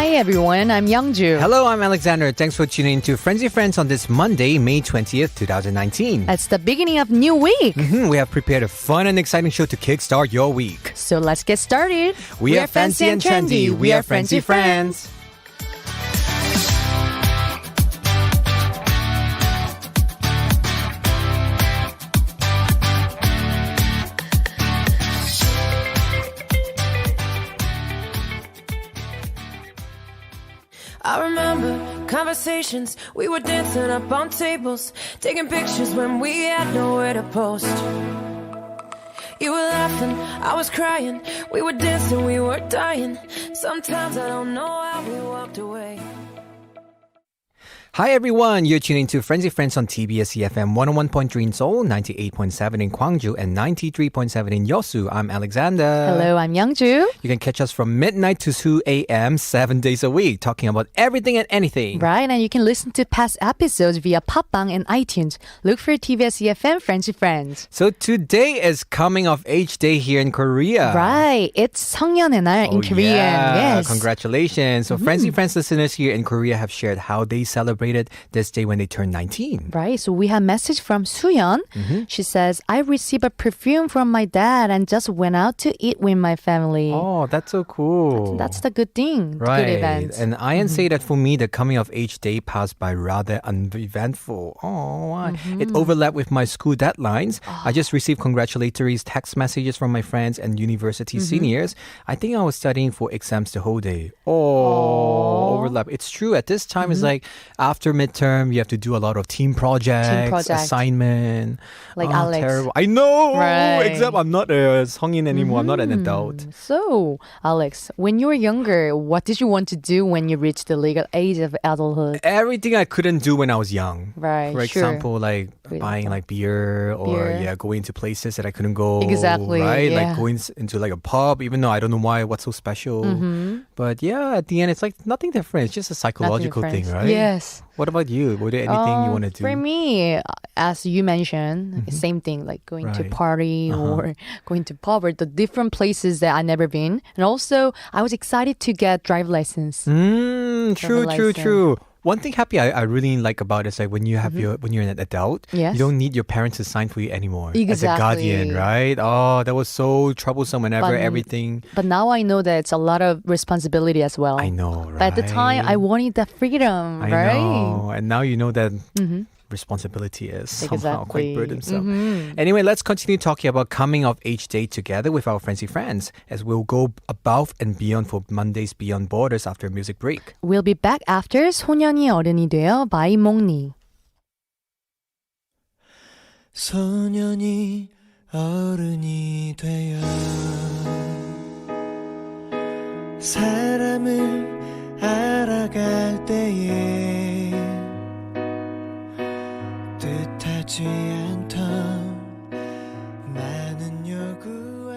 Hi everyone, I'm Youngju. Hello, I'm Alexander. Thanks for tuning in to Frenzy Friends on this Monday, May 20th, 2019. It's the beginning of new week. We have prepared a fun and exciting show to kickstart your week. So let's get started. We are fancy and trendy. We are Frenzy Friends. I remember conversations, we were dancing up on tables, taking pictures when we had nowhere to post. You were laughing, I was crying, we were dancing, we were dying. Sometimes I don't know how we walked away. Hi everyone, you're tuning to Frenzy Friends on TBS EFM 101.3 in Seoul, 98.7 in Gwangju, and 93.7 in Yeosu. I'm Alexander. Hello, I'm Youngju. You can catch us from midnight to 2 a.m. 7 days a week, talking about everything and anything. Right, and you can listen to past episodes via Popbang and iTunes. Look for TBS EFM Frenzy Friends. So today is Coming of Age Day here in Korea. Right, it's 성년의 날 in Korean. Yeah. Yes. Congratulations. So Frenzy Friends listeners here in Korea have shared how they celebrated this day when they turned 19. Right, so we have a message from Suyeon. She says, I received a perfume from my dad and just went out to eat with my family. Oh, that's so cool. That's the good thing. Right. Good event. And Ian say that for me, the coming of age day passed by rather uneventful. Oh, it overlapped with my school deadlines. I just received congratulatory text messages from my friends and university seniors. I think I was studying for exams the whole day. Oh, overlap. It's true. At this time, it's like after midterm, you have to do a lot of team projects, assignment. Like Alex. Terrible. I know. Right. Except I'm not a 성인 anymore. I'm not an adult. So, Alex, when you were younger, what did you want to do when you reached the legal age of adulthood? Everything I couldn't do when I was young. Right, For sure. example, like buying like beer or going to places that I couldn't go. Exactly, Right? yeah. Like going into like a pub, even though I don't know what's so special. But yeah, at the end, it's like nothing different. It's just a psychological thing, right? Yes. What about you? Were there anything you want to do? For me, as you mentioned, same thing, like going to Right. party or going to pub or the different places that I never been. And also, I was excited to get drive license. True. license. One thing I really like about it is like when you have when you're an adult, Yes. you don't need your parents to sign for you anymore as a Exactly. guardian, right? Oh, that was so troublesome whenever But- everything. But now I know that it's a lot of responsibility as well. I know, right? But at the time, I wanted that freedom, I right? know. And now you know that responsibility is somehow quite Exactly. burdensome. Anyway, let's continue talking about coming of age day together with our Frenzy Friends as we'll go above and beyond for Mondays Beyond Borders after a music break. We'll be back after 소년이 어른이 되어 by 몽니. 소년이 어른이 되어 사람을 알아갈 때에 뜻하지 않던 많은 요구와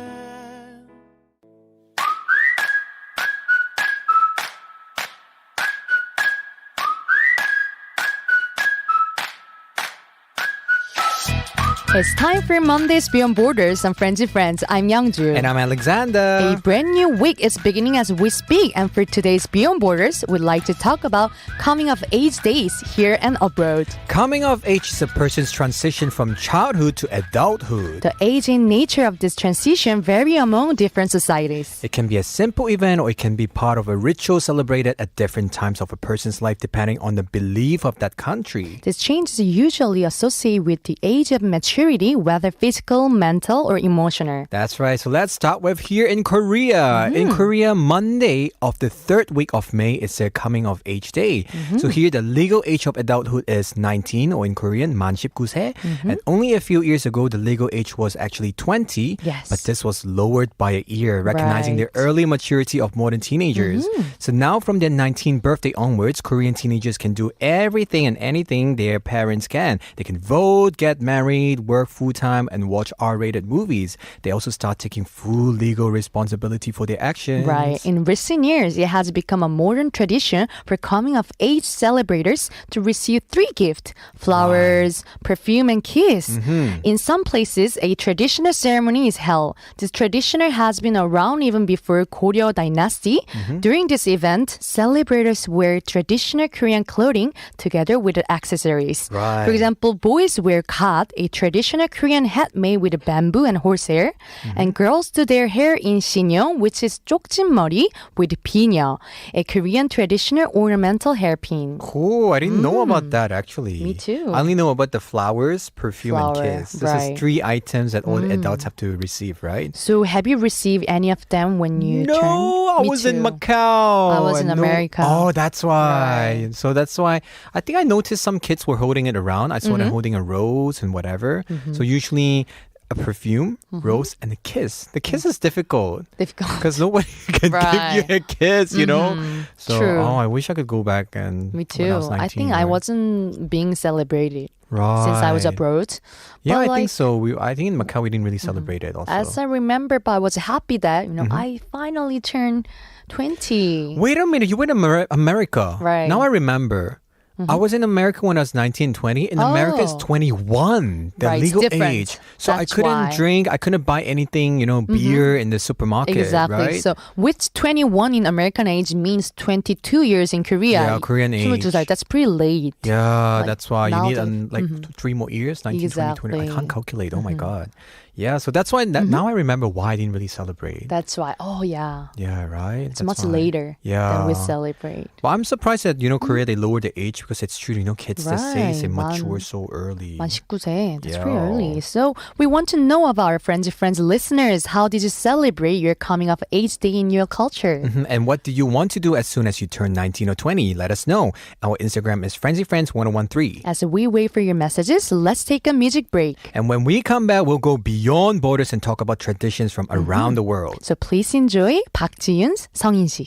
It's time for Mondays Beyond Borders on Frenzy Friends. I'm Youngju. And I'm Alexander. A brand new week is beginning as we speak, and for today's Beyond Borders, we'd like to talk about coming of age days here and abroad. Coming of age is a person's transition from childhood to adulthood. The age and nature of this transition vary among different societies. It can be a simple event or it can be part of a ritual celebrated at different times of a person's life depending on the belief of that country. This change is usually associated with the age of maturity, whether physical, mental, or emotional. That's right. So let's start with here in Korea. In Korea, Monday of the third week of May is their coming of age day. So here the legal age of adulthood is 19 or in Korean, 만 19세. And only a few years ago, the legal age was actually 20. Yes. But this was lowered by a year, recognizing the Right. early maturity of modern teenagers. So now from their 19th birthday onwards, Korean teenagers can do everything and anything their parents can. They can vote, get married, work full-time and watch R-rated movies, they also start taking full legal responsibility for their actions. Right. In recent years, it has become a modern tradition for coming-of-age celebrators to receive 3 gifts: flowers, perfume, and kiss. In some places, a traditional ceremony is held. This tradition has been around even before Goryeo dynasty. During this event, celebrators wear traditional Korean clothing together with the accessories. Right. For example, boys wear kat, a traditional Korean hat made with bamboo and horsehair, and girls do their hair in sinyo, which is 쪽진머리, with 비녀, a Korean traditional ornamental hairpin. Cool. I didn't know about that actually. Me too. I only know about the flowers, perfume, and Flower, kiss. This right. is 3 items that all adults have to receive, right? So have you received any of them when you No, turned? I Me was in too. Macau. I was in America. Oh, that's why. Right. So that's why I think I noticed some kids were holding it around. I saw them holding a rose and whatever. So usually a perfume, rose, and a kiss. The kiss is difficult Difficult. because nobody can Right. give you a kiss, you know? So, True. oh, I wish I could go back and Me when I too. was 19, I think I right? wasn't being celebrated Right. since I was abroad. Yeah, But I think like, so. I think in Macau we didn't really celebrate it also. As I remember, but I was happy that, I finally turned 20. Wait a minute, you went to America. Right. Now I remember. I was in America when I was 19, 20. In America, it's Oh. 21, the Right, it's legal different. age. So I That's couldn't why. drink. I couldn't buy anything, beer in the supermarket. Exactly. Right? So, with 21 in American age means 22 years in Korea. Yeah, Korean age. 22살, that's pretty late. yeah, like, that's why you need nowadays. 3 more years, 19, 20, 20. I Exactly. can't calculate. Oh my God. Yeah, so that's why now I remember why I didn't really celebrate. That's why. Oh, yeah. Yeah, right? It's much later than we celebrate. Well, I'm surprised that, Korea, they lowered the age because it's true, kids these days, they Right. mature so early. 만 19세. That's pretty Yeah. early. So we want to know about our friends listeners. How did you celebrate your coming of age day in your culture? And what do you want to do as soon as you turn 19 or 20? Let us know. Our Instagram is FrenzyFriends1013. As we wait for your messages, let's take a music break. And when we come back, we'll go beyond borders and talk about traditions from around the world. So please enjoy 박지윤's 성인식.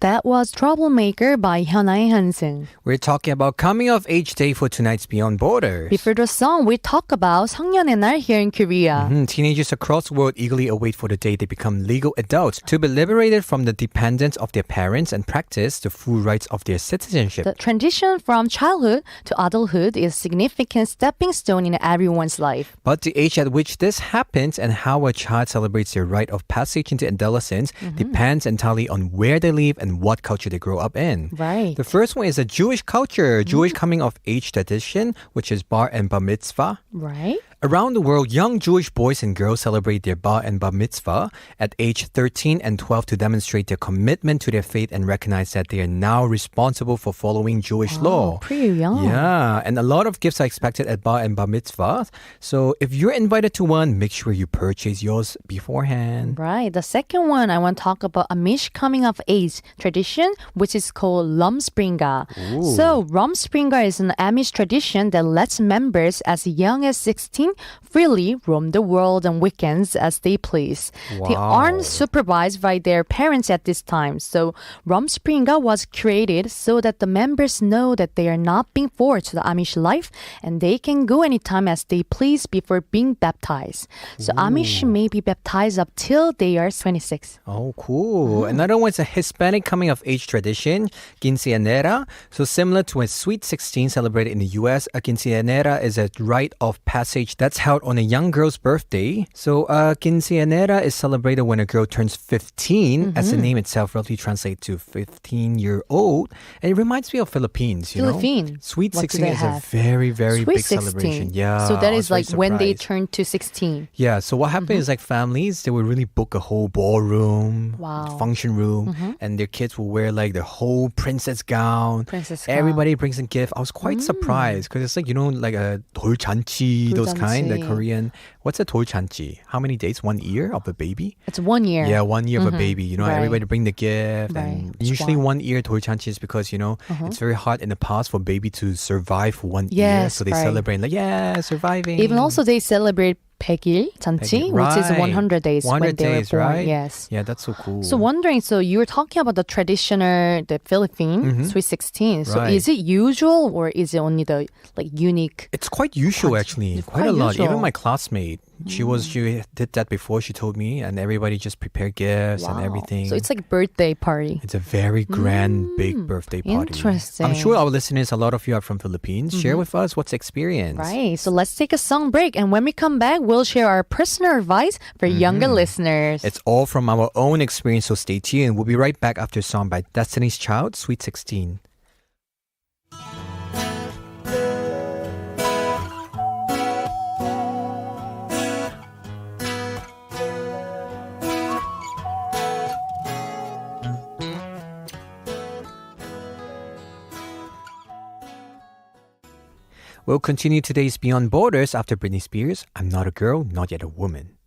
That was Troublemaker by 현아의 현승. We're talking about coming of age day for tonight's Beyond Borders. Before the song, we talk about 성년의 날 here in Korea. Teenagers across the world eagerly await for the day they become legal adults to be liberated from the dependence of their parents and practice the full rights of their citizenship. The transition from childhood to adulthood is a significant stepping stone in everyone's life. But the age at which this happens and how a child celebrates their rite of passage into adolescence depends entirely on where they live and what culture they grow up in. Right. The first one is a Jewish culture, Jewish coming of age tradition, which is bar and bar mitzvah. Right? Around the world, young Jewish boys and girls celebrate their bar and bar mitzvah at age 13 and 12 to demonstrate their commitment to their faith and recognize that they are now responsible for following Jewish law. Pretty young. Yeah, and a lot of gifts are expected at bar and bar mitzvah. So if you're invited to one, make sure you purchase yours beforehand. Right. The second one, I want to talk about Amish coming of age tradition, which is called Rumspringa. So Rumspringa is an Amish tradition that lets members as young as 16 freely roam the world on weekends as they please. They Wow. aren't supervised by their parents at this time. So Rumspringa was created so that the members know that they are not being forced to the Amish life and they can go anytime as they please before being baptized. So Amish may be baptized up till they are 26. Oh, cool. Another one is a Hispanic coming of age tradition, quinceañera. So similar to a Sweet 16 celebrated in the U.S., a quinceañera is a rite of passage that's held on a young girl's birthday. So, quinceañera is celebrated when a girl turns 15, as the name itself roughly translates to 15-year-old. And it reminds me of Philippines, you know? Sweet What do 16 they is have? a very, very Sweet big 16. celebration. Yeah. So that I is was very like when they surprised. turn to 16. Yeah, so what happened is like families, they would really book a whole ballroom, Wow. function room, and their kids will wear like their whole princess gown. Princess gown. Everybody brings a gift. I was quite surprised because it's like, you know, like a 돌잔치, those kind, like 돌잔치. Korean. What's a 돌잔치? How many days? 1 year of a baby? It's 1 year. Yeah, 1 year of a baby. You know, Right. everybody bring the gift. Right. And It's usually why. 1 year 돌잔치 is because, you know, it's very hard in the past for baby to survive for 1 year. Yes, So they right. celebrate like, yeah, surviving. Even also they celebrate 100일 잔치, which is Right. 100 days 100 when they days, were born. right? Yes. Yeah, that's so cool. So wondering, so you were talking about the traditional, the Philippine Sweet 16. So Right. is it usual or is it only the like unique? It's quite usual actually, It's quite quite a lot. usual. Even my classmate, she did that before. She told me, and everybody just prepared gifts and Wow. everything. So it's like birthday party. It's a very grand, big birthday party. Interesting. I'm sure our listeners, a lot of you are from Philippines. Share with us what's the experience. Right. So let's take a song break. And when we come back, we'll share our personal advice for younger listeners. It's all from our own experience, so stay tuned. We'll be right back after a song by Destiny's Child, Sweet 16. We'll continue today's Beyond Borders after Britney Spears, I'm Not a Girl, Not Yet a Woman.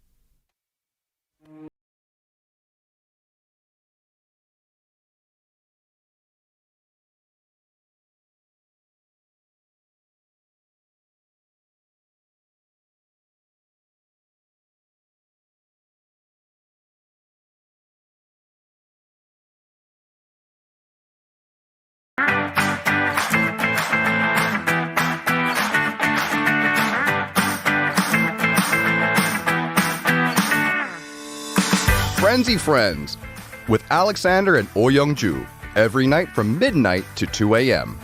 Frenzy Friends with Alexander and Oh Young Ju every night from midnight to 2 a.m.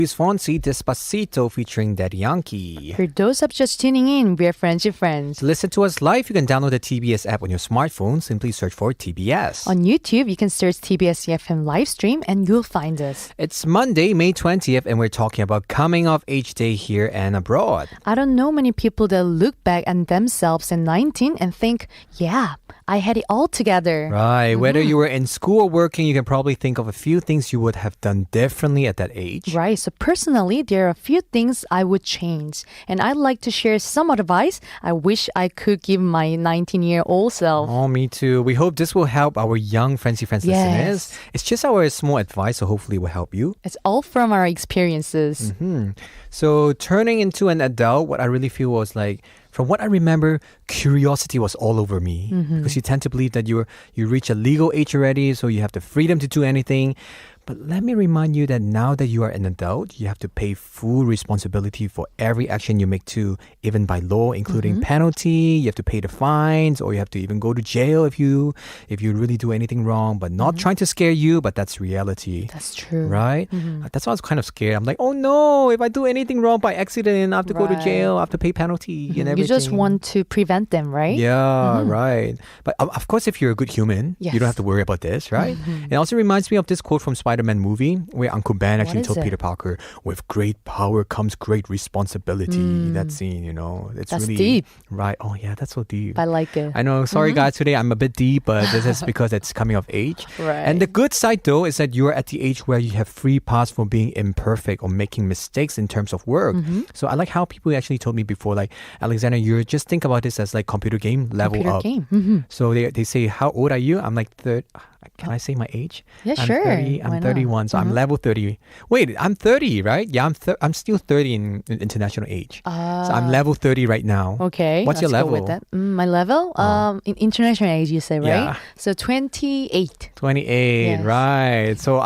Luis Fonsi, Despacito featuring Daddy Yankee. For those of just tuning in, we're Friendship Friends. To listen to us live, you can download the TBS app on your smartphone. Simply search for TBS. On YouTube, you can search TBS EFM live stream and you'll find us. It's Monday, May 20th, and we're talking about coming of age day here and abroad. I don't know many people that look back at themselves at 19 and think, yeah, I had it all together. Right. Whether you were in school or working, you can probably think of a few things you would have done differently at that age. Right. So personally, there are a few things I would change. And I'd like to share some advice I wish I could give my 19-year-old self. Oh, me too. We hope this will help our young Fancy Friends Yes. listeners. It's just our small advice, so hopefully it will help you. It's all from our experiences. So turning into an adult, what I really feel was like, from what I remember, curiosity was all over me because you tend to believe that you reach a legal age already, so you have the freedom to do anything. But let me remind you that now that you are an adult, you have to pay full responsibility for every action you make too, even by law, including penalty. You have to pay the fines, or you have to even go to jail if you really do anything wrong. But not trying to scare you, but that's reality. That's true. Right? That's why I was kind of scared. I'm like, oh no, if I do anything wrong by accident, I have to go to Right. jail, I have to pay penalty and everything. You just want to prevent them, right? Yeah, right. But of course, if you're a good human, you Yes. don't have to worry about this, right? It also reminds me of this quote from Spider-Man Spider-Man movie where Uncle Ben actually is told it? Peter Parker, with great power comes great responsibility. That scene, you know, it's That's really deep. right. Oh yeah, that's so deep. I like it. I know. Sorry, guys. Today I'm a bit deep, but this is because it's coming of age. Right. And the good side, though, is that you're at the age where you have free pass for being imperfect or making mistakes in terms of work. So I like how people actually told me before, like, Alexander, you just think about this as like computer game level Computer up. game. So they say, how old are you? I'm like, can I say my age? Yeah, I'm sure. 30, Why I'm not? 31, so I'm level 30. Wait, I'm 30, right? Yeah, I'm still 30 in international age. So I'm level 30 right now. Okay. What's your let's go level? with that. My level? In international age, you say, right? Yeah. So 28. 28, Yes. right. So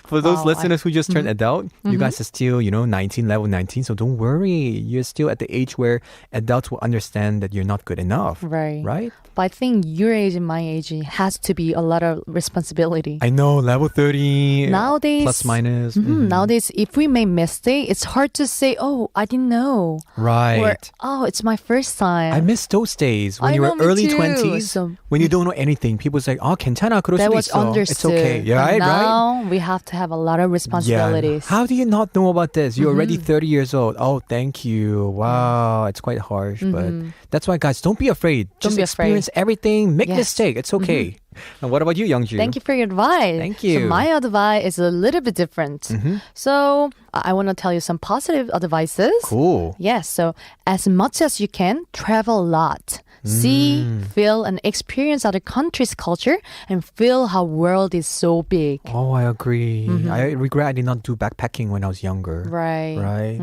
for those Wow, listeners who just turned adult, you guys are still, 19, level 19. So don't worry. You're still at the age where adults will understand that you're not good enough. Right. Right? But I think your age and my age has to be a lot of responsibility. I know, level 30. Nowadays, Plus, minus. nowadays, if we make mistake, it's hard to say, "Oh, I didn't know," Right. or "Oh, it's my first time." I miss those days when I you were know, me early too. 20s, So- when you don't know anything. People say, "Oh, 괜찮아, 그럴 that 수도 was 있어. understood. It's okay." Yeah, But right, right? now we have to have a lot of responsibilities. Yeah. How do you not know about this? You're already 30 years old. Oh, thank you. Wow, it's quite harsh, but that's why, guys, don't be afraid. Don't Just be experience everything. Make Yes. mistake. It's okay. And what about you, Youngju? Thank you for your advice. Thank you. So my advice is a little bit different. So I want to tell you some positive advices. Cool. Yes, so as much as you can, travel a lot. See, feel, and experience other countries' culture and feel how world is so big. Oh, I agree. I regret I did not do backpacking when I was younger. Right. Right.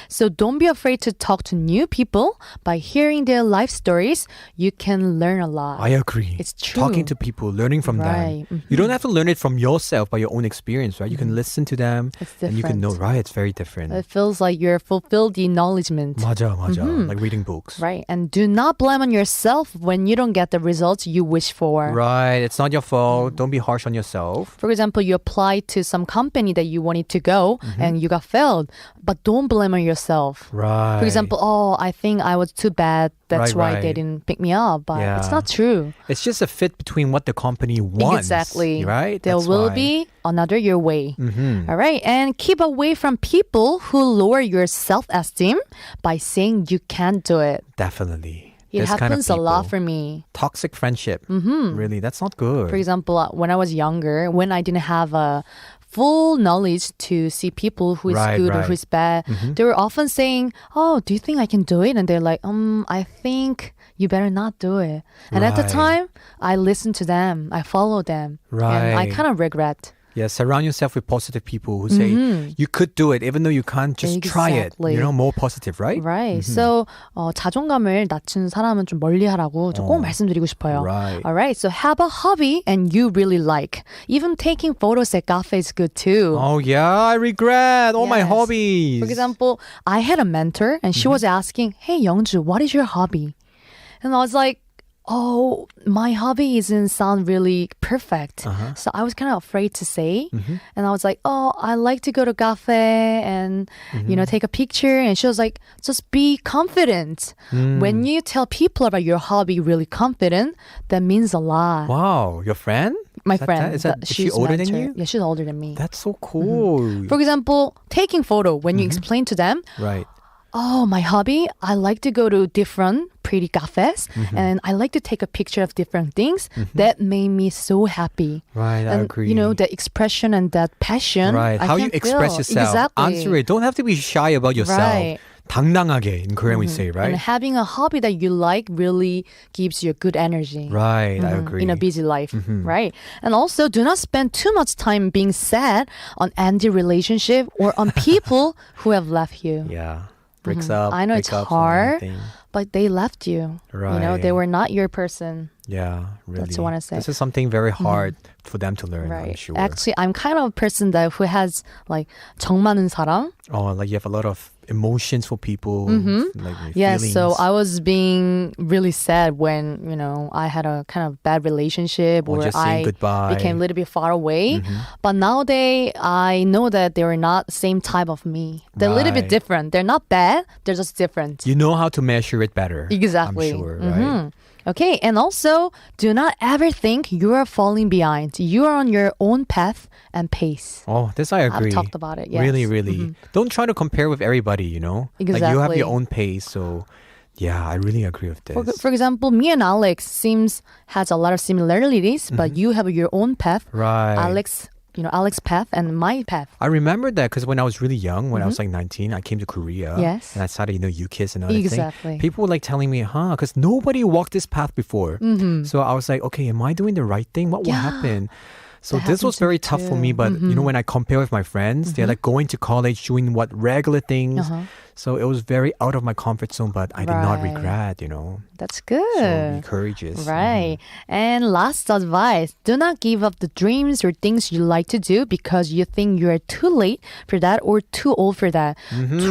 So don't be afraid to talk to new people. By hearing their life stories, you can learn a lot. I agree. It's true. Talking to people, learning from Right. them. You don't have to learn it from yourself by your own experience, right? You can listen to them It's and you can know, different. right? It's very different. It feels like you're fulfilled the acknowledgement. 맞아. Like reading books. Right. And do not blame on yourself when you don't get the results you wish for. Right. It's not your fault. Don't be harsh on yourself. For example, you applied to some company that you wanted to go and you got failed, but don't blame on yourself. Right. For example, oh, I think I was too bad. That's Right, why they right. didn't pick me up. But Yeah. it's not true. It's just a fit between what the company wants. Exactly. Right? There That's will why. be another your way. All right. And keep away from people who lower your self-esteem by saying you can't do it. Definitely. It This kind of happens a lot people. for me. Toxic friendship. Really, that's not good. For example, when I was younger, when I didn't have a full knowledge to see people who is Right, good or right. who is bad, they were often saying, "Oh, do you think I can do it?" And they're like, I think you better not do it." And at the Right. time, I listened to them, I followed them, and I Right. kind of regret. Yeah, surround yourself with positive people who say you could do it, even though you can't. Just try it. Exactly. More positive, right? Right. So 자존감을 낮춘 사람은 좀 멀리하라고 좀 꼭 말씀드리고 싶어요. Right. All right. So have a hobby and you really like. Even taking photos at cafe is good too. Oh yeah, I regret all my Yes. hobbies. For example, I had a mentor and she was asking, "Hey, Youngju, what is your hobby?" And I was like, "Oh, my hobby doesn't sound really perfect." So I was kind of afraid to say. And I was like, "Oh, I like to go to cafe and, take a picture." And she was like, "Just be confident." When you tell people about your hobby really confident, that means a lot. Wow, your friend? My Is that- friend, is she she's older than mentor. you? Yeah, she's older than me. That's so cool. For example, taking photo, when you explain to them, Right. "Oh, my hobby, I like to go to different pretty cafes and I like to take a picture of different things." That made me so happy. Right, I And agree. the expression and that passion. Right, I how can you express feel. yourself. Exactly. Answer it. Don't have to be shy about yourself. Right. 당당하게 in Korean we say, right? And having a hobby that you like really gives you good energy. Right, I agree. In a busy life, right? And also, do not spend too much time being sad on ended relationship or on people who have left you. Yeah. Breaks up. I know it's breakups, hard, anything. but they left you. Right. They were not your person. Yeah, really. That's what I wanna say. This is something very hard for them to learn, I'm Right. sure. Actually, I'm kind of a person that who has like 정 많은 사랑. Oh, like you have a lot of emotions for people. Like Yes, feelings. so I was being really sad when, I had a kind of bad relationship Or where just saying I goodbye. became a little bit far away. But nowadays, I know that they were not the same type of me. They're a little bit Right. different. They're not bad. They're just different. You know how to measure it better. Exactly. I'm sure, right? Okay, and also, do not ever think you are falling behind. You are on your own path and pace. Oh, this I agree. I've talked about it, yes. Really, really. Don't try to compare with everybody, you know? Like you have Exactly. your own pace, so yeah, I really agree with this. For example, me and Alex has a lot of similarities, but you have your own path. Right. Alex's path and my path. I remember that because when I was really young, when I was like 19, I came to Korea. Yes. And I started, UKISS and other Exactly. things. People were like telling me, because nobody walked this path before. So I was like, okay, am I doing the right thing? What will happen? So That this was happened to me very tough for me, too. but when I compare with my friends, they're like going to college, doing what regular things. So it was very out of my comfort zone, but I did not Right. regret, That's So good. be courageous. Right. And last advice, do not give up the dreams or things you like to do because you think you are too late for that or too old for that.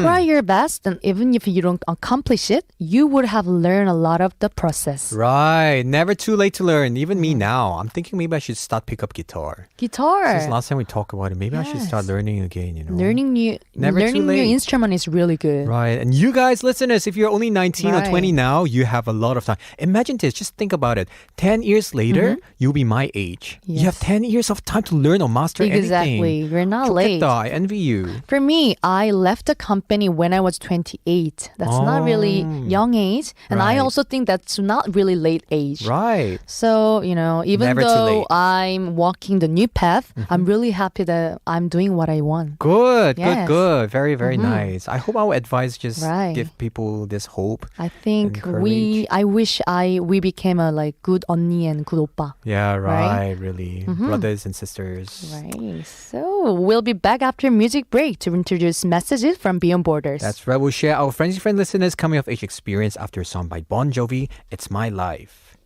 Try your best, and even if you don't accomplish it, you would have learned a lot of the process. Right. Never too late to learn. Even me now, I'm thinking maybe I should start pick up guitar. Guitar. Since last time we talked about it, maybe I should start learning again, Learning Never too new late. instrument is really good. Right. And you guys, listeners, if you're only 19 or Right. 20 now, you have a lot of time. Imagine this. Just think about it. 10 years later, you'll be my age. You have Yes. 10 years of time to learn or master Exactly. anything. You're not late. 좋겠다. I envy you. For me, I left the company when I was 28. That's not really young age. And I Right. also think that's not really late age. Right. So, even Never too though late. I'm walking the new path, I'm really happy that I'm doing what I want. Good, Yes. good. Very, very nice. I hope our advice just Right. give people this hope. I think Encourage. I wish we became a good 언니 and good 오빠. Yeah, right. Right? Really. Brothers and sisters. Right. So we'll be back after music break to introduce messages from Beyond Borders. That's right. We'll share our Frenzy Friend listeners' coming of age experience after a song by Bon Jovi, It's My Life.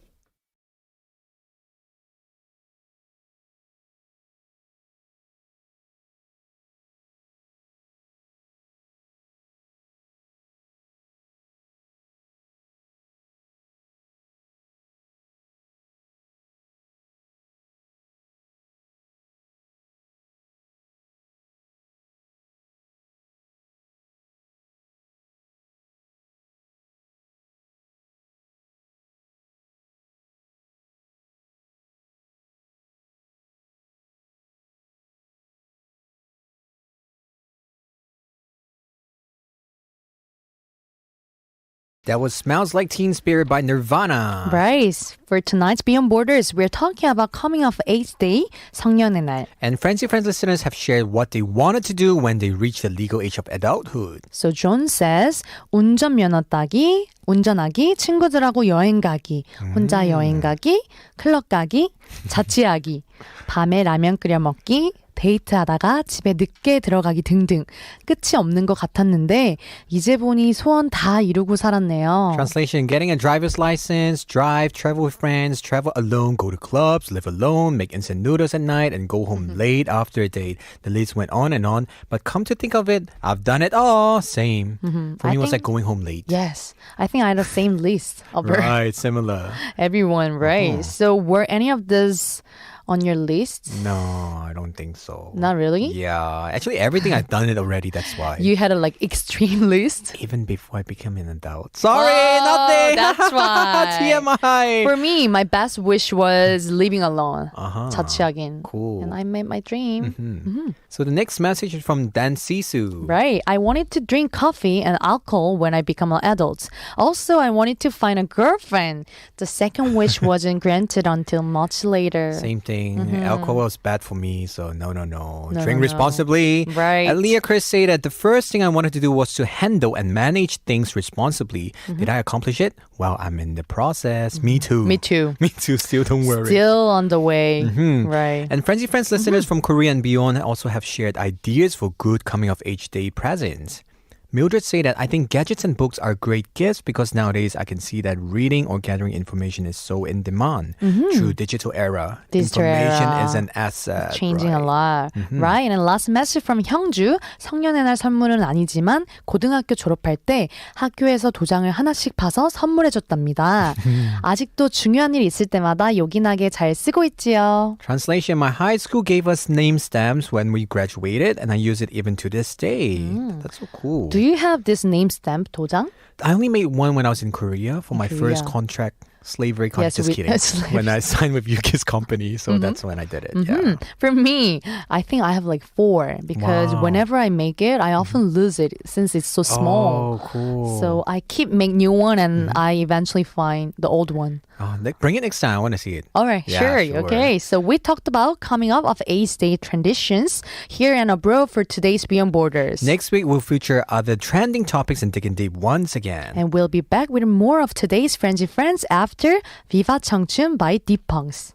That was Smells Like Teen Spirit by Nirvana. Right. For tonight's Beyond Borders, we're talking about coming of age day, 성년의 날. And Frenzy Friends listeners have shared what they wanted to do when they reached the legal age of adulthood. So John says, 운전면허 따기, 운전하기, 친구들하고 여행 가기, 혼자 여행 가기, 클럽 가기, 자취하기, 밤에 라면 끓여 먹기, 데이트하다가 집에 늦게 들어가기 등등 끝이 없는 것 같았는데 이제 보니 소원 다 이루고 살았네요. Translation, getting a driver's license, drive, travel with friends, travel alone, go to clubs, live alone, make instant noodles at night, and go home late after a date. The list went on, but come to think of it, I've done it all. Same. For I me, it was like think- going home late. Yes, I think I had the same list of Right, similar. everyone, right? So were any of these on your list? No, I don't think so. Not really? Yeah, actually everything I've done it already, that's why. You had a extreme list? Even before I became an adult. Sorry, Oh, nothing. that's why. TMI. For me, my best wish was living alone. Uh-huh. 자취하긴. Cool. And I made my dream. So the next message is from Dan Sisu. Right. I wanted to drink coffee and alcohol when I become an adult. Also, I wanted to find a girlfriend. The second wish wasn't granted until much later. Same thing. Alcohol is bad for me, so no. No, Drink no. responsibly. Right. And Leah Chris say that the first thing I wanted to do was to handle and manage things responsibly. Did I accomplish it? Well, I'm in the process. Me too. Me too. Me too. Still don't worry. Still on the way. Right. And Frenzy Friends listeners from Korea and beyond also have shared ideas for good coming of age day presents. Mildred say that I think gadgets and books are great gifts because nowadays I can see that reading or gathering information is so in demand through digital era. Digital Information era. is an asset. Changing a right? lot. Right? And last message from 형주. 성년의 날 선물은 아니지만 고등학교 졸업할 때 학교에서 도장을 하나씩 파서 선물해줬답니다. 아직도 중요한 일 있을 때마다 요긴하게 잘 쓰고 있지요. Translation, my high school gave us name stamps when we graduated and I use it even to this day. That's so cool. Do you have this name stamp 도장? I only made one when I was in Korea for my first Korea. contract Slavery contract. Yes, Just kidding. slavery. When I signed with Yuki's company, so that's when I did it. Yeah. For me, I think I have like 4 because Wow. whenever I make it, I often lose it since it's so small. Oh, cool. So I keep make new one and I eventually find the old one. Oh, bring it next time. I want to see it. All right, Yeah, sure. sure. Okay, so we talked about coming up of age day traditions here and abroad for today's Beyond Borders. Next week, we'll feature other trending topics and dig in deep once again. And we'll be back with more of today's Friends Friends after Viva Changchun by Deep Punks.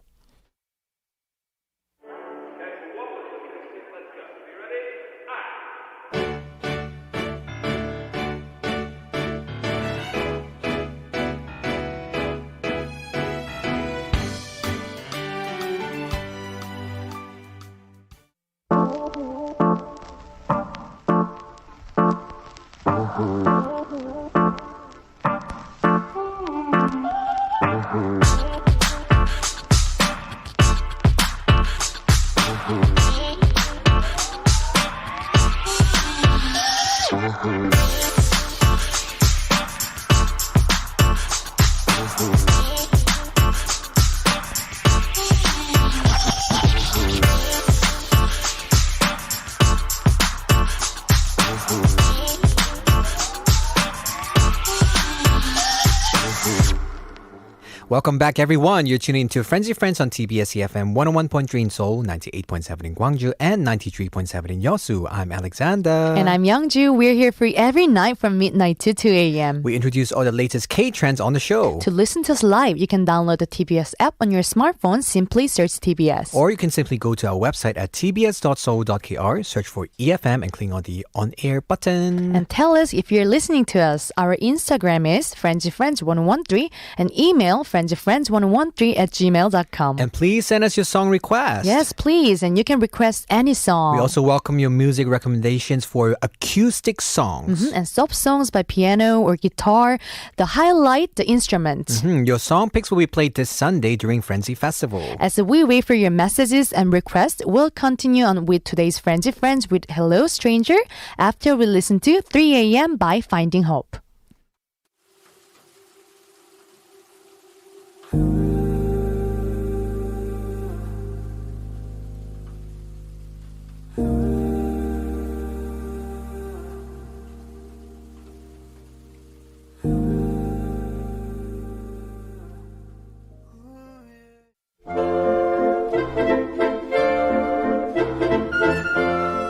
Welcome back, everyone. You're tuning into Frenzy Friends on TBS EFM 101.3 in Seoul, 98.7 in Gwangju, and 93.7 in Yeosu. I'm Alexander. And I'm Youngju. We're here for you every night from midnight to 2 a.m. We introduce all the latest K-trends on the show. To listen to us live, you can download the TBS app on your smartphone. Simply search TBS. Or you can simply go to our website at tbs.seoul.kr, search for EFM, and click on the on-air button. And tell us if you're listening to us. Our Instagram is FrenzyFriends1013 and email FrenzyFriends1013@gmail.com. And please send us your song requests. Yes, please. And you can request any song. We also welcome your music recommendations for acoustic songs. And soft songs by piano or guitar. The highlight, the instrument. Your song picks will be played this Sunday during Frenzy Festival. As we wait for your messages and requests, we'll continue on with today's Frenzy Friends with Hello Stranger after we listen to 3 a.m. by Finding Hope.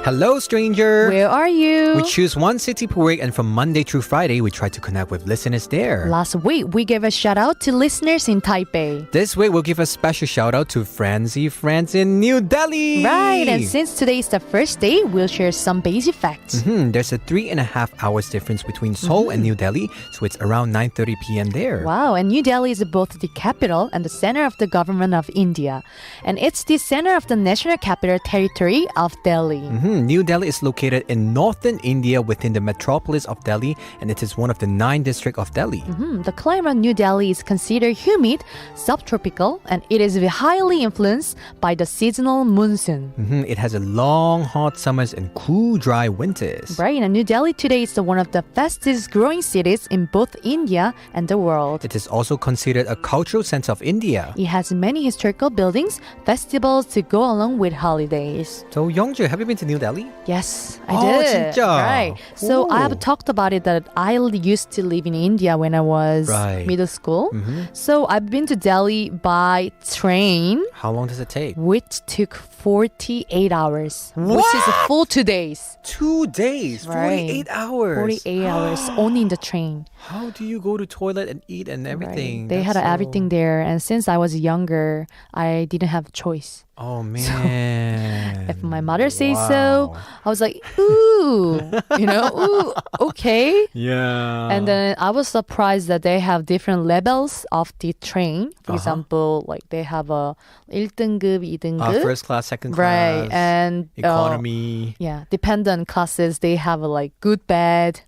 Hello, stranger. Where are you? We choose one city per week, and from Monday through Friday, we try to connect with listeners there. Last week, we gave a shout out to listeners in Taipei. This week, we'll give a special shout out to Frenzy Friends in New Delhi. Right, and since today is the first day, we'll share some basic facts. There's a 3.5 hours difference between Seoul and New Delhi, so it's around 9:30 p.m. there. Wow, and New Delhi is both the capital and the center of the government of India. And it's the center of the National Capital Territory of Delhi. New Delhi is located in northern India within the metropolis of Delhi, and it is one of the 9 districts of Delhi. The climate of New Delhi is considered humid, subtropical, and it is highly influenced by the seasonal monsoon. It has a long, hot summers and cool, dry winters. Right, and New Delhi today is one of the fastest growing cities in both India and the world. It is also considered a cultural center of India. It has many historical buildings, festivals to go along with holidays. So, Youngju, have you been to New Delhi? Yes, I Oh, did. 진짜? Right. So I have Ooh. talked about it that I used to live in India when I was Right. middle school. So I've been to Delhi by train, How long does it take? which took 48 hours, which is a full 2 days. 2 days, Right. 48 hours. 48 hours only in the train. How do you go to toilet and eat and everything? Right. They had That's so- everything there, and since I was younger, I didn't have a choice. Oh man. If my mother says so, I was like, ooh, ooh, okay. Yeah. And then I was surprised that they have different levels of the train. For example, like they have a 1등급, 2등급. first class, second class, Right. And economy. yeah, dependent classes, they have a like good, bad.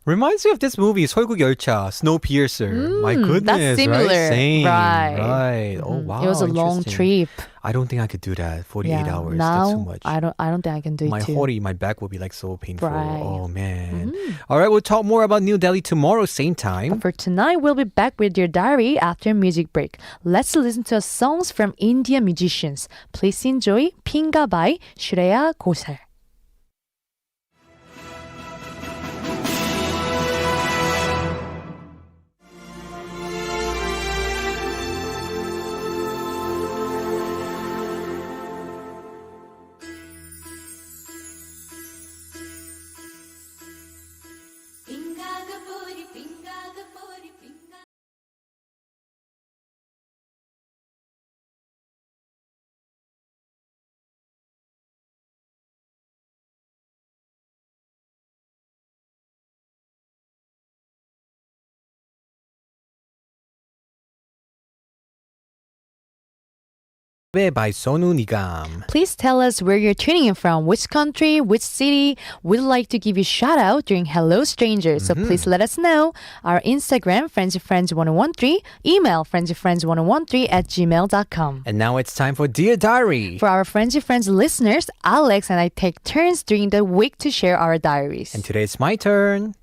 Reminds me of this movie, 설국열차, Snowpiercer. My goodness, that's similar. right? Same, Right. right. Oh wow, It was a long interesting. trip. I don't think I could do that. 48 Yeah. hours. Now, That's too much. I don't think I can do my it too. my back will be like so painful. Right. Oh man. All right, we'll talk more about New Delhi tomorrow, same time. For tonight, we'll be back with your diary after music break. Let's listen to songs from Indian musicians. Please enjoy Pinga by Shreya Ghoshal. By Sonu Nigam. Please tell us where you're tuning in from, which country, which city. We'd like to give you a shout out during Hello Strangers. So please let us know. Our Instagram, friendsofriends1013, email friendsofriends1013@gmail.com. And now it's time for Dear Diary. For our Friends of Friends listeners, Alex and I take turns during the week to share our diaries. And today it's my turn.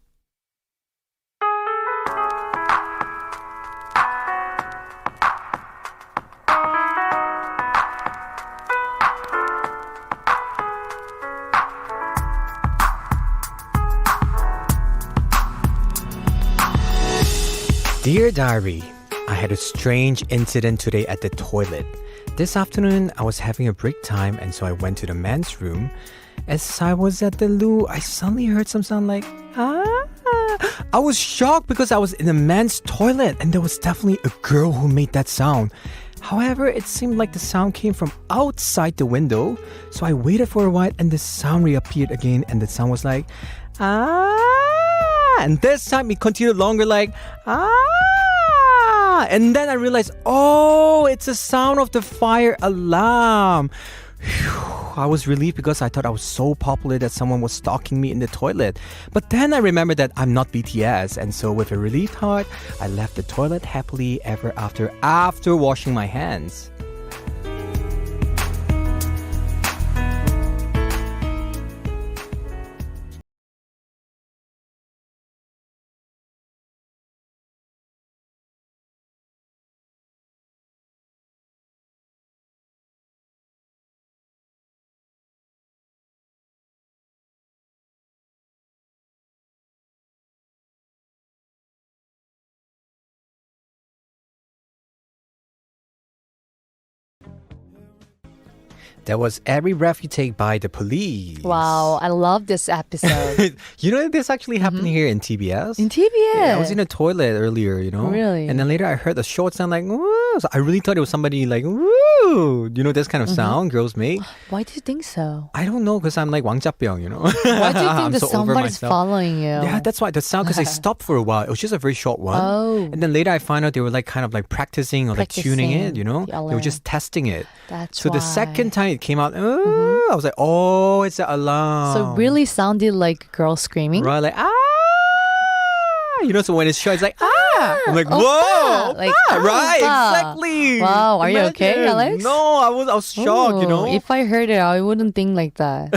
Dear Diary, I had a strange incident today at the toilet. This afternoon, I was having a break time and so I went to the men's room. As I was at the loo, I suddenly heard some sound like, ah. I was shocked because I was in a men's toilet and there was definitely a girl who made that sound. However, it seemed like the sound came from outside the window. So I waited for a while and the sound reappeared again and the sound was like, ah. And this time it continued longer like, ah. And then I realized, oh, it's the sound of the fire alarm. Phew. I was relieved because I thought I was so popular that someone was stalking me in the toilet. But then I remembered that I'm not BTS. And so with a relieved heart, I left the toilet happily ever after washing my hands. That was Every Breath You Take by The Police. Wow, I love this episode. You know, this actually happened here in TBS. In TBS. Yeah, I was in a toilet earlier, you know? Really? And then later I heard a short sound like, woo. So I really thought it was somebody like, woo. You know, this kind of sound girls make. Why do you think so? I don't know, because I'm like Wang Jiabyeong, you know? Why do you think I'm that so over somebody's myself. following you? Yeah, that's why. The sound, because I stopped for a while. It was just a very short one. Oh. And then later I found out they were like kind of like practicing or like tuning it, you know? the They were alarm. just testing it. That's So why. the second time it came out, I was like, oh, it's the alarm. So it really sounded like a girl screaming. Right, like, ah! You know, so when it's short, it's like, ah! I'm like, Oppa! whoa! Like, Oppa! Right, oppa. exactly. Wow, are you okay, Imagine. Alex? No, I was shocked, you know? Ooh, if I heard it, I wouldn't think like that.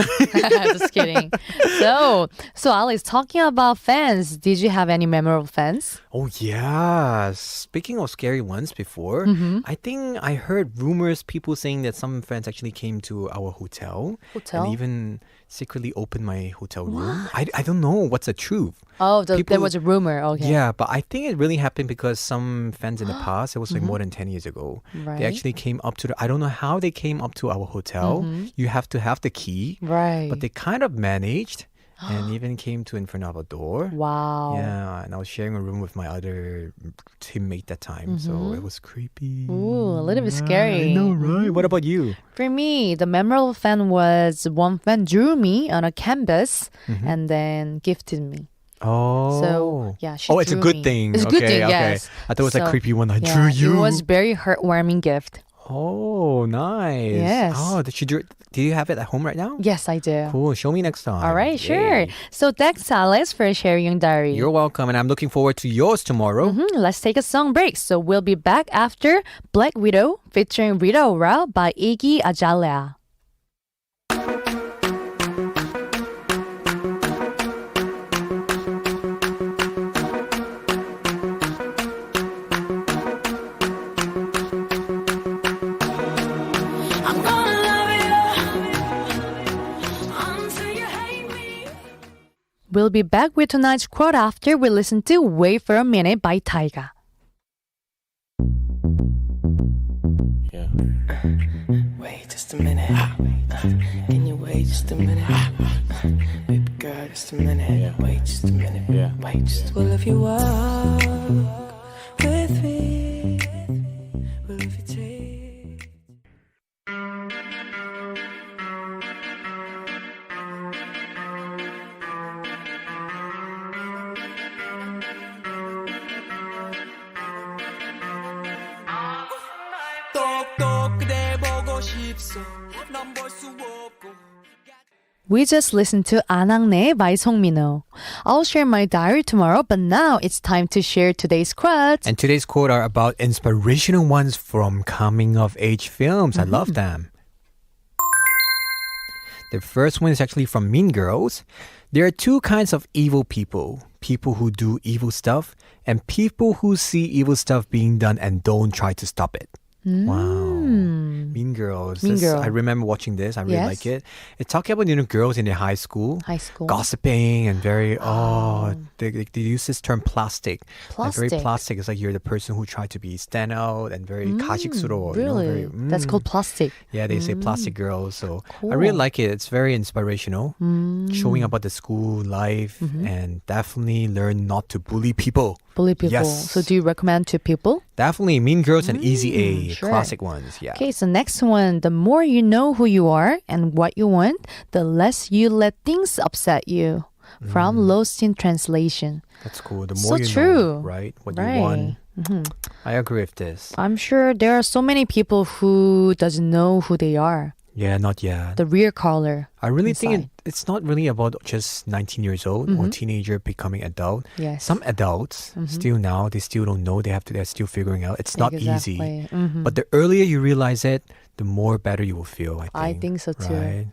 Just kidding. So Alex, talking about fans, did you have any memorable fans? Oh, yeah. Speaking of scary ones before, I think I heard rumors, people saying that some friends actually came to our hotel. Hotel? And even secretly opened my hotel room. I don't know what's the truth. Oh, there People- was a rumor. Okay. Yeah, but I think it really happened because some fans in the past, it was like more than 10 years ago, Right. they actually came up to I don't know how they came up to our hotel. You have to have the key, Right. but they kind of managed and even came to in front of a door. Wow. Yeah, and I was sharing a room with my other teammate that time, so it was creepy. Ooh, a little bit I scary. know, right? What about you? For me, the memorable fan was one fan drew me on a canvas and then gifted me. Oh. So, yeah, she Oh, it's a drew good me. thing. It's a okay, good thing, okay. yes. I thought it was a So, creepy one. I Yeah, drew you. It was very heartwarming gift. Oh, nice. Yes. Oh, do you have it at home right now? Yes, I do. Cool. Show me next time. All right, sure. Yay. So thanks, Alice, for sharing your diary. You're welcome, and I'm looking forward to yours tomorrow. Let's take a song break. So we'll be back after Black Widow featuring Rita Ora by Iggy Azalea. I'm gonna love you until you hate me. We'll be back with tonight's quote after we listen to Wait for a Minute by Tyga. Yeah. Wait just a minute. Can you wait just a minute? Baby girl, just a minute. Wait just a minute. Wait just. Well, if you walk with me, well, if you take. 똑똑 그대 보고 싶소. 넌 볼 수 없고. We just listened to 안악내 by 송민호. I'll share my diary tomorrow, but now it's time to share today's quotes. And today's quote are about inspirational ones from coming of age films. I love them. The first one is actually from Mean Girls. There are two kinds of evil people. People who do evil stuff and people who see evil stuff being done and don't try to stop it. Wow. Mean Girls. Mean Girl. I remember watching this. I really Yes. like it. It's talking about, girls in their high school. High school. Gossiping and very, they use this term plastic. Like very Plastic. plastic. It's like you're the person who tried to be stand out and very 가식스러워. Really? That's called plastic. Yeah, they say plastic girls. So I really like it. It's very inspirational. Showing about the school life and definitely learn not to bully people. Bully people. Yes. So do you recommend to people? Definitely Mean Girls and Easy A. sure. Classic ones. Yeah. Okay, so next one. The more you know who you are and what you want, the less you let things upset you. From Lost in Translation. That's cool. The So more you true. know, right? What Right. you want. I agree with this. I'm sure there are so many people who doesn't know who they are. Yeah, not yet. The real color. I really inside. think it's not really about just 19 years old or teenager becoming adult. Yes. Some adults still now, they still don't know. They're still figuring out. It's not easy. Exactly. But the earlier you realize it, the more better you will feel, I think so too. Right?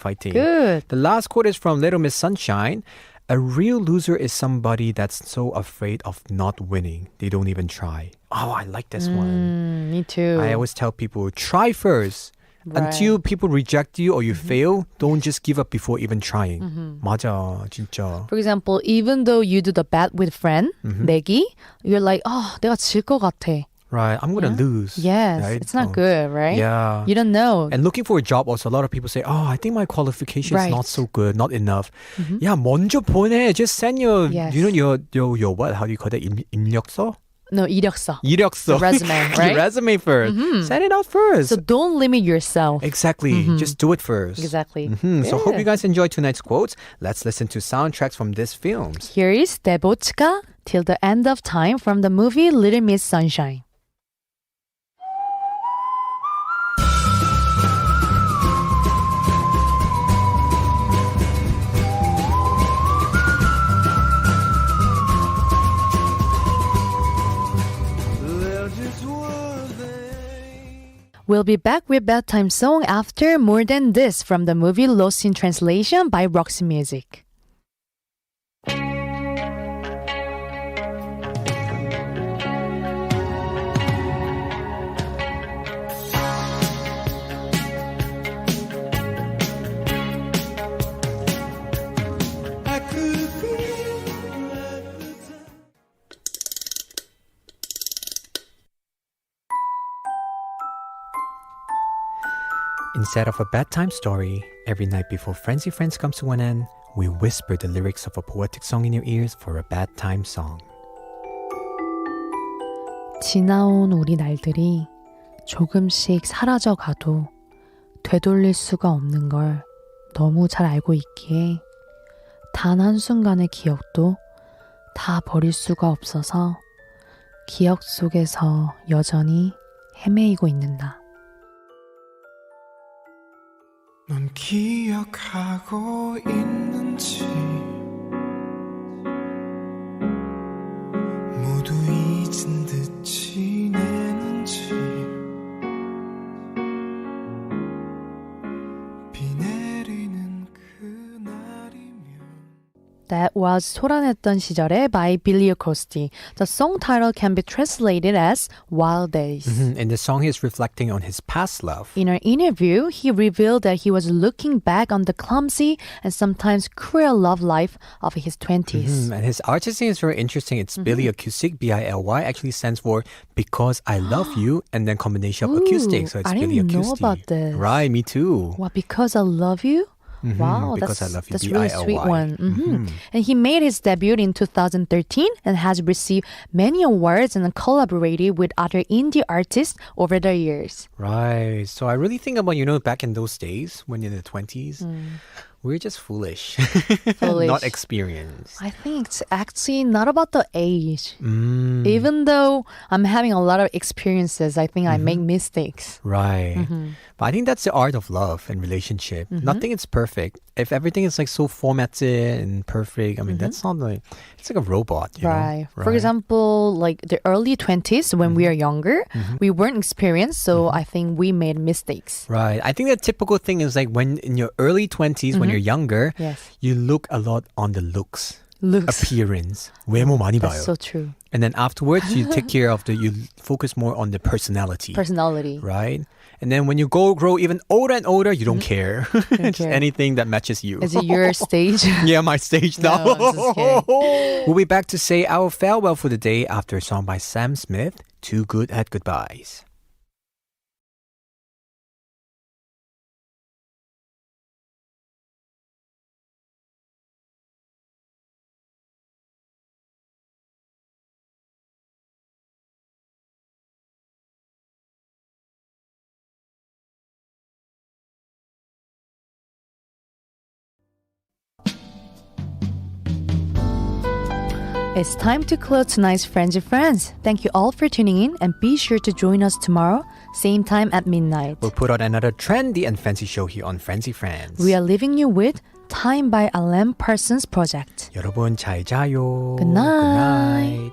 Fighting. Good. The last quote is from Little Miss Sunshine. A real loser is somebody that's so afraid of not winning, they don't even try. Oh, I like this one. Me too. I always tell people, try first. Right. Until people reject you or you fail, don't just give up before even trying. 맞아, 진짜. For example, even though you do the bet with friend, 내기, you're like, oh, 내가 질 것 같아. Right, I'm gonna lose. Yes, right? it's not So, good, right? Yeah. You don't know. And looking for a job also, a lot of people say, oh, I think my qualification is Right. not so good, not enough. Yeah, 먼저 보내. Just send your, Yes. your what? How do you call that? 임력서? No, 이력서. 이력서. The resume, right? Your resume first. Send it out first. So don't limit yourself. Exactly. Just do it first. Exactly. So hope Good. you guys enjoyed tonight's quotes. Let's listen to soundtracks from these films. Here is Debochka Till the End of Time from the movie Little Miss Sunshine. There just was a We'll be back with bedtime song after More Than This from the movie Lost in Translation by Roxy Music. I could feel at the time. Instead of a bedtime story, every night before Frenzy Friends comes to an end, we whisper the lyrics of a poetic song in your ears for a bedtime song. 지나온 우리 날들이 조금씩 사라져 가도 되돌릴 수가 없는 걸 너무 잘 알고 있기에 단 한순간의 기억도 다 버릴 수가 없어서 기억 속에서 여전히 헤매이고 있는다. 넌 기억하고 있는지 모두 잊은 듯 지내는지 비 내리는 그날이면 That was 소란했던 시절에 by Billy Acosti. The song title can be translated as Wild Days. In the song, he's reflecting on his past love. In an interview, he revealed that he was looking back on the clumsy and sometimes cruel love life of his 20s. And his artist name is very interesting. It's Billy Acoustic, B-I-L-Y, actually stands for Because I Love You, and then combination of acoustic. So it's I Billy didn't know Acoustic. about this. Right, me too. Wow, Because I Love You? Wow, Because I Love You, that's really B-I-L-Y. sweet one. And he made his debut in 2013 and has received many awards and collaborated with other indie artists over the years. Right. So I really think about, back in those days when you're in the 20s, we were just foolish. Not experienced. I think it's actually not about the age. Even though I'm having a lot of experiences, I think I make mistakes. Right. But I think that's the art of love and relationship. Nothing is perfect. If everything is like so formatted and perfect, I mean, that's not like, it's like a robot. You Right. know? For example, like the early 20s when we are younger, we weren't experienced, so I think we made mistakes. Right. I think the typical thing is like when in your early 20s, when you're younger, Yes. you look a lot on the looks. Looks. Appearance. 외모 많이 봐요. That's so true. And then afterwards, you take care of you focus more on the personality. Personality. Right? And then when you grow even older and older, you don't care. Just care. anything that matches you. Is it your stage? Yeah, my stage now. No, I'm just kidding. We'll be back to say our farewell for the day after a song by Sam Smith, Too Good at Goodbyes. It's time to close tonight's Friends of Friends. Thank you all for tuning in and be sure to join us tomorrow, same time at midnight. We'll put out another trendy and fancy show here on Frenzy Friends. We are leaving you with Time by Alan Parsons Project. 여러분 잘 자요. Good night. Good night.